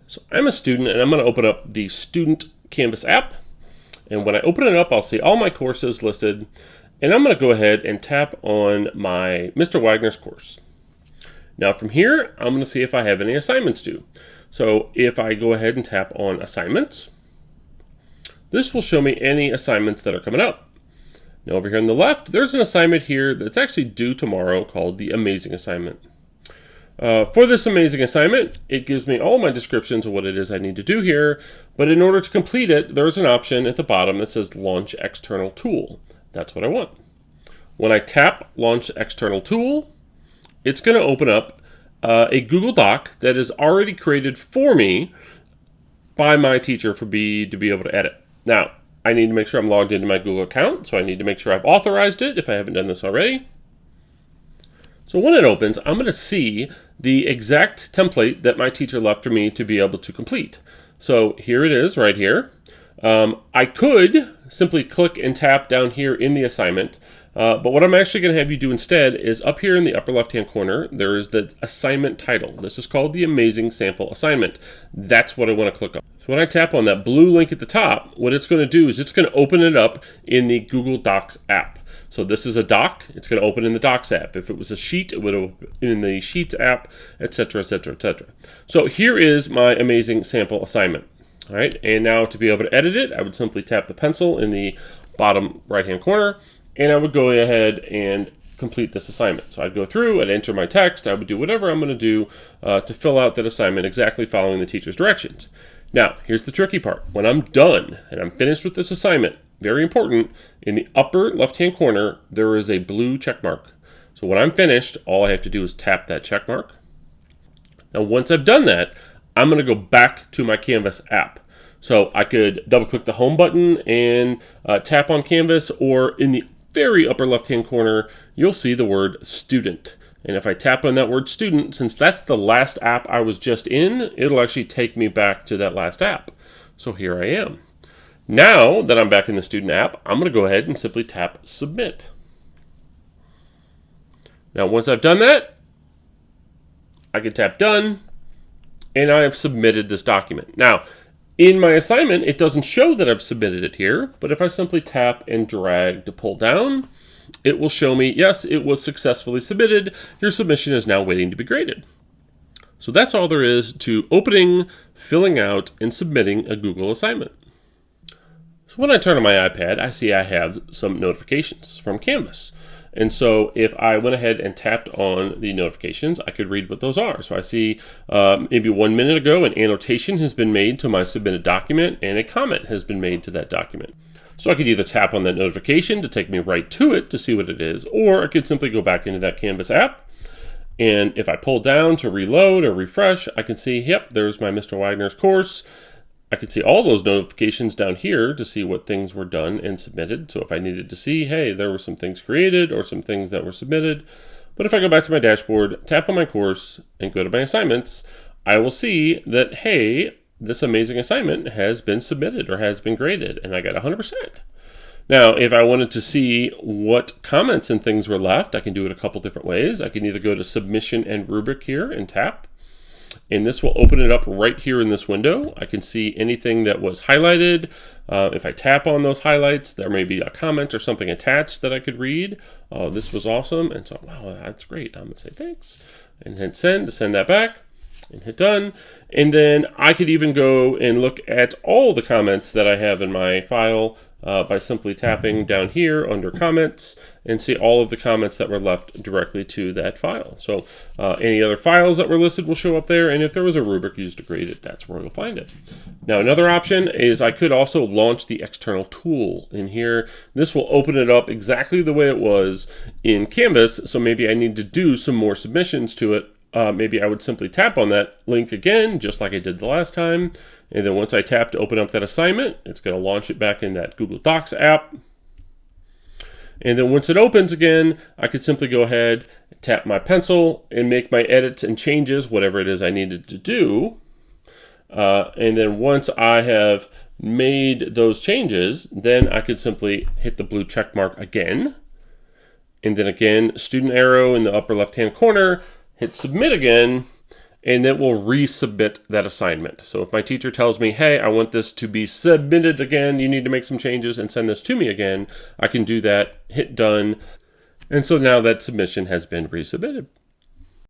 So I'm a student and I'm going to open up the student Canvas app. And when I open it up, I'll see all my courses listed. And I'm going to go ahead and tap on my Mr. Wagner's course. Now from here, I'm going to see if I have any assignments due. So if I go ahead and tap on assignments, this will show me any assignments that are coming up. Now over here on the left, there's an assignment here that's actually due tomorrow called the Amazing Assignment. For this amazing assignment, it gives me all my descriptions of what it is I need to do here, but in order to complete it, there's an option at the bottom that says Launch External Tool. That's what I want. When I tap Launch External Tool, it's going to open up a Google Doc that is already created for me by my teacher to be able to edit. Now, I need to make sure I'm logged into my Google account, so I need to make sure I've authorized it if I haven't done this already. So when it opens, I'm going to see the exact template that my teacher left for me to be able to complete. So here it is right here. I could simply click and tap down here in the assignment, but what I'm actually going to have you do instead is up here in the upper left-hand corner, there is the assignment title. This is called the Amazing Sample Assignment. That's what I want to click on. So when I tap on that blue link at the top, what it's going to do is it's going to open it up in the Google Docs app. So this is a doc, it's going to open in the Docs app. If it was a sheet, it would open in the Sheets app, etc., etc., etc. So here is my amazing sample assignment. All right, and now to be able to edit it, I would simply tap the pencil in the bottom right-hand corner, and I would go ahead and complete this assignment. So I'd go through, I'd enter my text, I would do whatever I'm going to do to fill out that assignment exactly following the teacher's directions. Now, here's the tricky part. When I'm done and I'm finished with this assignment, very important, in the upper left-hand corner, there is a blue check mark. So when I'm finished, all I have to do is tap that check mark. Now, once I've done that, I'm going to go back to my Canvas app. So I could double-click the home button and tap on Canvas, or in the very upper left-hand corner, you'll see the word student. And if I tap on that word student, since that's the last app I was just in, it'll actually take me back to that last app. So here I am. Now that I'm back in the student app, I'm going to go ahead and simply tap submit. Now once I've done that, I can tap done, and I have submitted this document. Now, in my assignment, it doesn't show that I've submitted it here, but if I simply tap and drag to pull down, it will show me, yes, it was successfully submitted. Your submission is now waiting to be graded. So that's all there is to opening, filling out, and submitting a Google assignment. So when I turn on my iPad, I see I have some notifications from Canvas. And so if I went ahead and tapped on the notifications, I could read what those are. So I see maybe 1 minute ago, an annotation has been made to my submitted document and a comment has been made to that document. So I could either tap on that notification to take me right to it to see what it is, or I could simply go back into that Canvas app. And if I pull down to reload or refresh, I can see, yep, there's my Mr. Wagner's course. I can see all those notifications down here to see what things were done and submitted. So if I needed to see, hey, there were some things created or some things that were submitted. But if I go back to my dashboard, tap on my course, and go to my assignments, I will see that, hey, this amazing assignment has been submitted or has been graded, and I got 100%. Now, if I wanted to see what comments and things were left, I can do it a couple different ways. I can either go to Submission and Rubric here and tap, and this will open it up right here in this window. I can see anything that was highlighted. If I tap on those highlights, there may be a comment or something attached that I could read. Oh, this was awesome. And so, wow, that's great. I'm going to say thanks and hit send to send that back and hit done. And then I could even go and look at all the comments that I have in my file by simply tapping down here under comments and see all of the comments that were left directly to that file. So any other files that were listed will show up there, and if there was a rubric used to grade it, that's where you'll find it. Now another option is I could also launch the external tool in here. This will open it up exactly the way it was in Canvas, so maybe I need to do some more submissions to it. Maybe I would simply tap on that link again, just like I did the last time. And then once I tap to open up that assignment, it's going to launch it back in that Google Docs app. And then once it opens again, I could simply go ahead, tap my pencil, and make my edits and changes, whatever it is I needed to do. And then once I have made those changes, then I could simply hit the blue check mark again. And then again, student arrow in the upper left-hand corner, hit submit again, and it will resubmit that assignment. So if my teacher tells me, hey, I want this to be submitted again, you need to make some changes and send this to me again, I can do that, hit done, and so now that submission has been resubmitted.